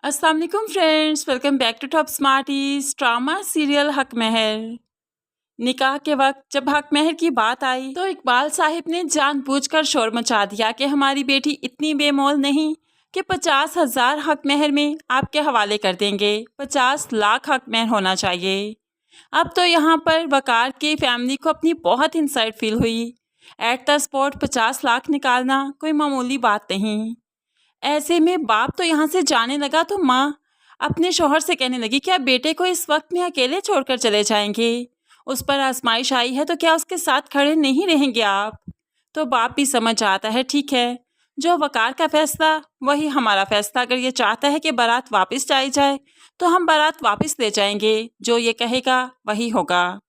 अस्सलाम वालेकुम friends, welcome back to Top Smarties. Drama serial Haq Mehr. निकाह के वक्त जब हक महर की बात आई तो इकबाल साहिब ने जानबूझकर शोर मचा दिया कि हमारी बेटी इतनी बेमोल नहीं कि 50,000 हक महर में आपके हवाले कर देंगे। 50 लाख हक महर होना चाहिए। अब तो यहाँ पर वकार की फैमिली को अपनी बहुत इंसल्ट फील हुई। एट द स्पॉट 50 लाख निकालना कोई मामूली बात नहीं। ऐसे में बाप तो यहाँ से जाने लगा तो माँ अपने शौहर से कहने लगी, क्या बेटे को इस वक्त में अकेले छोड़कर चले जाएंगे? उस पर आजमाइश आई है तो क्या उसके साथ खड़े नहीं रहेंगे आप? तो बाप भी समझ आता है, ठीक है, जो वकार का फैसला वही हमारा फैसला। अगर ये चाहता है कि बारात वापस लाई जाए तो हम बारात वापस ले जाएंगे, जो ये कहेगा वही होगा।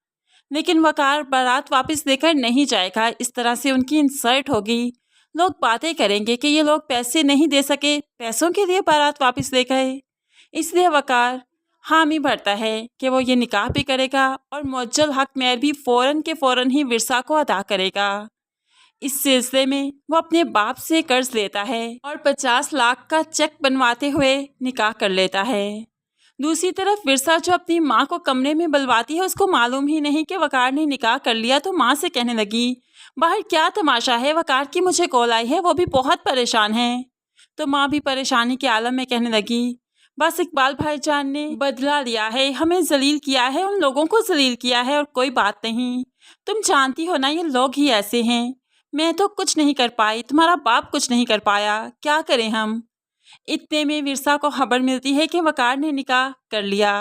लेकिन वकार बारात वापस लेकर नहीं जाएगा, इस तरह से उनकी इंसल्ट होगी। लोग बातें करेंगे कि ये लोग पैसे नहीं दे सके, पैसों के लिए बारात वापस ले गए। इसलिए वकार हामी भरता है कि वो ये निकाह भी करेगा और मुअज्जल हक महर भी फ़ौरन के फ़ौरन ही विरसा को अदा करेगा। इस सिलसिले में वो अपने बाप से कर्ज लेता है और 50 लाख का चेक बनवाते हुए निकाह कर लेता है। दूसरी तरफ विरसा जो अपनी माँ को कमरे में बुलवाती है, उसको मालूम ही नहीं कि वकार ने निकाह कर लिया, तो माँ से कहने लगी, बाहर क्या तमाशा है, वकार की मुझे कॉल आई है, वो भी बहुत परेशान है। तो माँ भी परेशानी के आलम में कहने लगी, बस इकबाल भाईजान ने बदला लिया है, हमें जलील किया है, उन लोगों को जलील किया है, और कोई बात नहीं। तुम जानती हो ना, ये लोग ही ऐसे हैं। मैं तो कुछ नहीं कर पाई, तुम्हारा बाप कुछ नहीं कर पाया, क्या करें हम? इतने में विरसा को खबर मिलती है कि वकार ने निकाह कर लिया।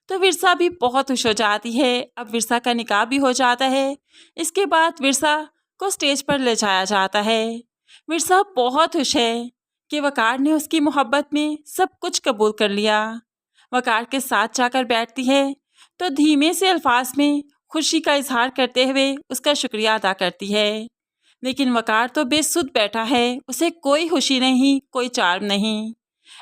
तो विरसा भी बहुत खुश हो जाती है। अब विरसा का निकाह भी हो जाता है। इसके बाद विरसा को स्टेज पर ले जाया जाता है। विरसा बहुत खुश है कि वकार ने उसकी मोहब्बत में सब कुछ कबूल कर लिया। वकार के साथ जाकर बैठती है तो धीमे से अल्फाज में खुशी का इजहार करते हुए उसका शुक्रिया अदा करती है। लेकिन वकार तो बेसुध बैठा है, उसे कोई खुशी नहीं, कोई चार्म नहीं।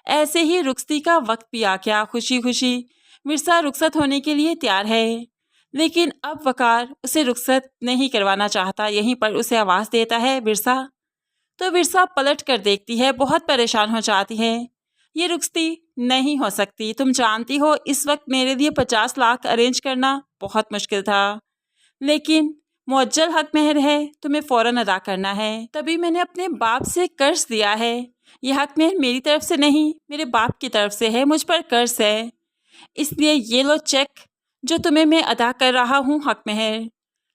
ऐसे ही रुखसती का वक्त भी आ गया। खुशी खुशी विरसा रुखसत होने के लिए तैयार है, लेकिन अब वकार उसे रुखसत नहीं करवाना चाहता। यहीं पर उसे आवाज़ देता है, विरसा। तो विरसा पलट कर देखती है, बहुत परेशान हो जाती है। ये रुखसती नहीं हो सकती, तुम जानती हो इस वक्त मेरे लिए 50 लाख अरेंज करना बहुत मुश्किल था, लेकिन मुअज्जल हक महर है, तुम्हें फ़ौरन अदा करना है। तभी मैंने अपने बाप से कर्ज दिया है। यह हक महर मेरी तरफ से नहीं, मेरे बाप की तरफ से है, मुझ पर कर्ज है। इसलिए ये लो चेक, जो तुम्हें मैं अदा कर रहा हूँ हक महर।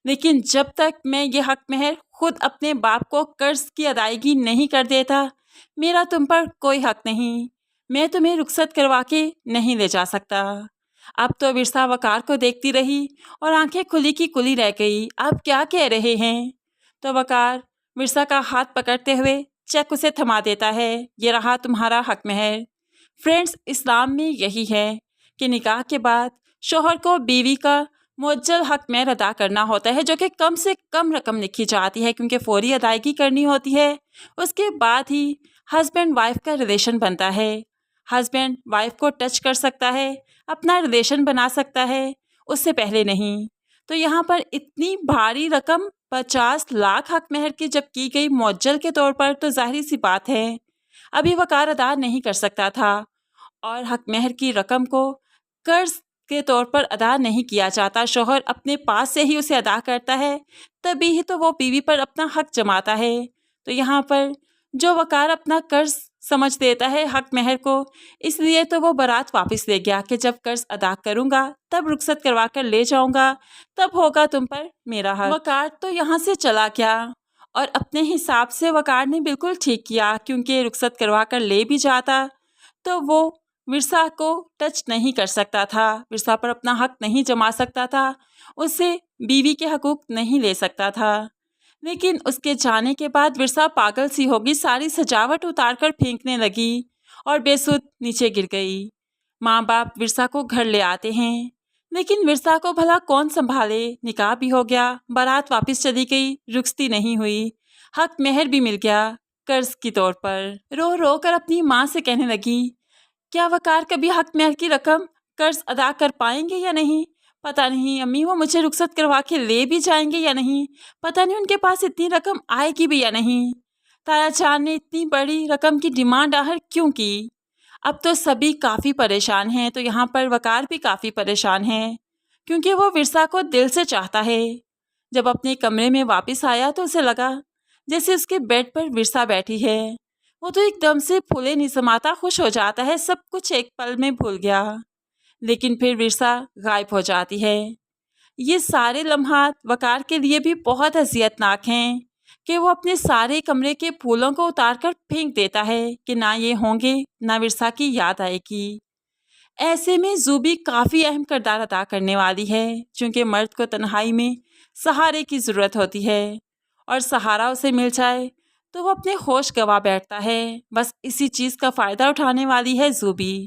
लेकिन जब तक मैं ये हक महर खुद अपने बाप को कर्ज की अदायगी नहीं कर देता, मेरा तुम पर कोई हक नहीं। मैं तुम्हें रुखसत करवा के नहीं ले जा सकता। अब तो विरसा वकार को देखती रही और आंखें खुली की खुली रह गई। आप क्या कह रहे हैं? तो वकार विरसा का हाथ पकड़ते हुए चेक उसे थमा देता है, ये रहा तुम्हारा हक महर। फ्रेंड्स, इस्लाम में यही है कि निकाह के बाद शौहर को बीवी का मुअज्जल हक महर अदा करना होता है, जो कि कम से कम रकम लिखी जाती है, क्योंकि फौरी अदायगी करनी होती है। उसके बाद ही हस्बैंड वाइफ का रिलेशन बनता है। हस्बैंड वाइफ को टच कर सकता है, अपना रिलेशन बना सकता है, उससे पहले नहीं। तो यहाँ पर इतनी भारी रकम 50 लाख हक महर की जब की गई मुअज्जल के तौर पर, तो जाहिर सी बात है अभी वकार अदा नहीं कर सकता था, और हक महर की रकम को कर्ज के तौर पर अदा नहीं किया जाता। शौहर अपने पास से ही उसे अदा करता है, तभी ही तो वो बीवी पर अपना हक जमाता है। तो यहाँ पर जो वकार अपना कर्ज समझ देता है हक महर को, इसलिए तो वो बारात वापस ले गया कि जब कर्ज अदा करूँगा तब रुखसत करवा कर ले जाऊँगा, तब होगा तुम पर मेरा हक। वकार तो यहाँ से चला गया, और अपने हिसाब से वकार ने बिल्कुल ठीक किया, क्योंकि रुखसत करवा कर ले भी जाता तो वो विरसा को टच नहीं कर सकता था, विरसा पर अपना हक नहीं जमा सकता था, उससे बीवी के हकूक नहीं ले सकता था। लेकिन उसके जाने के बाद विरसा पागल सी होगी, सारी सजावट उतार कर फेंकने लगी और बेसुध नीचे गिर गई। माँ बाप विरसा को घर ले आते हैं, लेकिन विरसा को भला कौन संभाले? निकाह भी हो गया, बारात वापस चली गई, रुखसती नहीं हुई, हक महर भी मिल गया कर्ज के तौर पर। रो रो कर अपनी माँ से कहने लगी, क्या वकार कभी हक महर की रकम कर्ज अदा कर पाएंगे या नहीं? पता नहीं अम्मी, वो मुझे रुखसत करवा के ले भी जाएंगे या नहीं? पता नहीं उनके पास इतनी रकम आएगी भी या नहीं? ताया चांद ने इतनी बड़ी रकम की डिमांड आहर क्यों की? اب تو سبھی کافی پریشان ہیں، تو یہاں پر وقار بھی کافی پریشان ہے کیونکہ وہ ورثا کو دل سے چاہتا ہے۔ جب اپنے کمرے میں واپس آیا تو اسے لگا جیسے اس کے بیڈ پر ورثا بیٹھی ہے۔ وہ تو ایک دم سے پھولے نہیں سماتا خوش ہو جاتا ہے، سب کچھ ایک پل میں بھول گیا۔ لیکن پھر ورثا غائب ہو جاتی ہے۔ یہ سارے لمحات وقار کے لیے بھی بہت اذیت ناک ہیں کہ وہ اپنے سارے کمرے کے پھولوں کو اتار کر پھینک دیتا ہے کہ نہ یہ ہوں گے نہ ورثا کی یاد آئے گی۔ ایسے میں زوبی کافی اہم کردار ادا کرنے والی ہے، چونکہ مرد کو تنہائی میں سہارے کی ضرورت ہوتی ہے اور سہارا اسے مل جائے تو وہ اپنے ہوش گوا بیٹھتا ہے۔ بس اسی چیز کا فائدہ اٹھانے والی ہے زوبی۔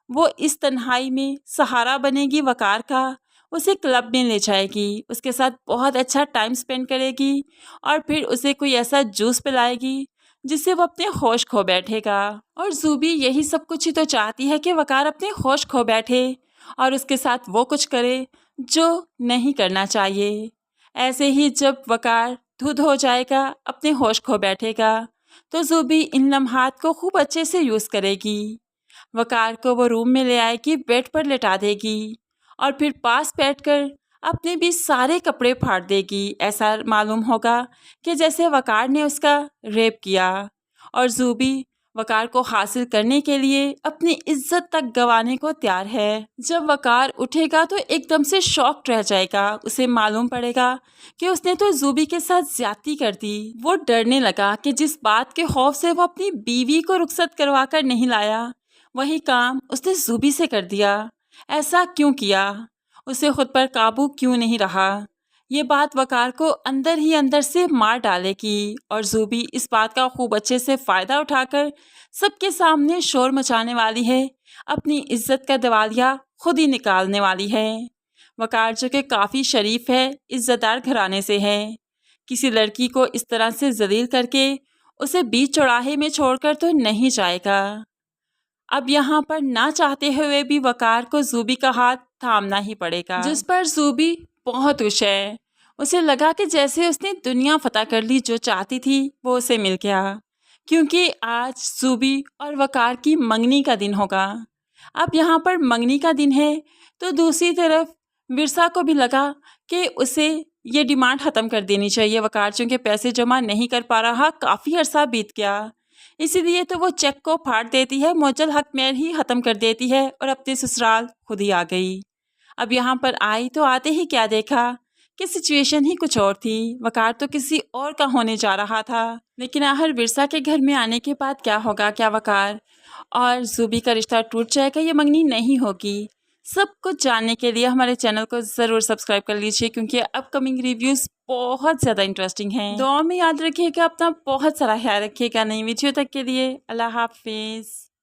وہ اس تنہائی میں سہارا بنے گی وقار کا، اسے کلب میں لے جائے گی، اس کے ساتھ بہت اچھا ٹائم سپینڈ کرے گی اور پھر اسے کوئی ایسا جوس پلائے گی جس سے وہ اپنے ہوش کھو بیٹھے گا۔ اور زوبی یہی سب کچھ ہی تو چاہتی ہے کہ وقار اپنے ہوش کھو بیٹھے اور اس کے ساتھ وہ کچھ کرے جو نہیں کرنا چاہیے۔ ایسے ہی جب وقار دھدھ ہو جائے گا، اپنے ہوش کھو بیٹھے گا، تو زوبی ان لمحات کو خوب اچھے سے یوز کرے گی۔ وقار کو وہ روم میں لے آئے گی، بیڈ پر لٹا دے گی اور پھر پاس بیٹھ کر اپنے بھی سارے کپڑے پھاڑ دے گی۔ ایسا معلوم ہوگا کہ جیسے وقار نے اس کا ریپ کیا، اور زوبی وقار کو حاصل کرنے کے لیے اپنی عزت تک گنوانے کو تیار ہے۔ جب وقار اٹھے گا تو ایک دم سے شاکڈ رہ جائے گا، اسے معلوم پڑے گا کہ اس نے تو زوبی کے ساتھ زیادتی کر دی۔ وہ ڈرنے لگا کہ جس بات کے خوف سے وہ اپنی بیوی کو رخصت کروا کر نہیں لایا، وہی کام اس نے زوبی سے کر دیا۔ ایسا کیوں کیا؟ اسے خود پر قابو کیوں نہیں رہا؟ یہ بات وقار کو اندر ہی اندر سے مار ڈالے گی، اور زوبی اس بات کا خوب اچھے سے فائدہ اٹھا کر سب کے سامنے شور مچانے والی ہے، اپنی عزت کا دیوالیہ خود ہی نکالنے والی ہے۔ وقار جو کہ کافی شریف ہے، عزت دار گھرانے سے ہے، کسی لڑکی کو اس طرح سے ذلیل کر کے اسے بیچ چوراہے میں چھوڑ کر تو نہیں جائے گا۔ اب یہاں پر نہ چاہتے ہوئے بھی وقار کو زوبی کا ہاتھ تھامنا ہی پڑے گا، جس پر زوبی بہت خوش ہے۔ اسے لگا کہ جیسے اس نے دنیا فتح کر لی، جو چاہتی تھی وہ اسے مل گیا، کیونکہ آج زوبی اور وقار کی منگنی کا دن ہوگا۔ اب یہاں پر منگنی کا دن ہے تو دوسری طرف ورثا کو بھی لگا کہ اسے یہ ڈیمانڈ ختم کر دینی چاہیے۔ وقار چونکہ پیسے جمع نہیں کر پا رہا، کافی عرصہ بیت گیا، اسی لیے تو وہ چیک کو پھاڑ دیتی ہے، معجل حق مہر ہی ختم کر دیتی ہے اور اپنے سسرال خود ہی آ گئی۔ اب یہاں پر آئی تو آتے ہی کیا دیکھا کہ سچویشن ہی کچھ اور تھی، وقار تو کسی اور کا ہونے جا رہا تھا۔ لیکن آخر ورثا کے گھر میں آنے کے بعد کیا ہوگا؟ کیا وقار اور زوبی کا رشتہ ٹوٹ جائے گا؟ یہ منگنی نہیں ہوگی؟ سب کچھ جاننے کے لیے ہمارے چینل کو ضرور سبسکرائب کر لیجیے، کیونکہ اپ کمنگ ریویوز بہت زیادہ انٹرسٹنگ ہیں۔ دعا میں یاد رکھیے گا، اپنا بہت سارا خیال رکھیے گا۔ نئی ویڈیو تک کے لیے اللہ حافظ۔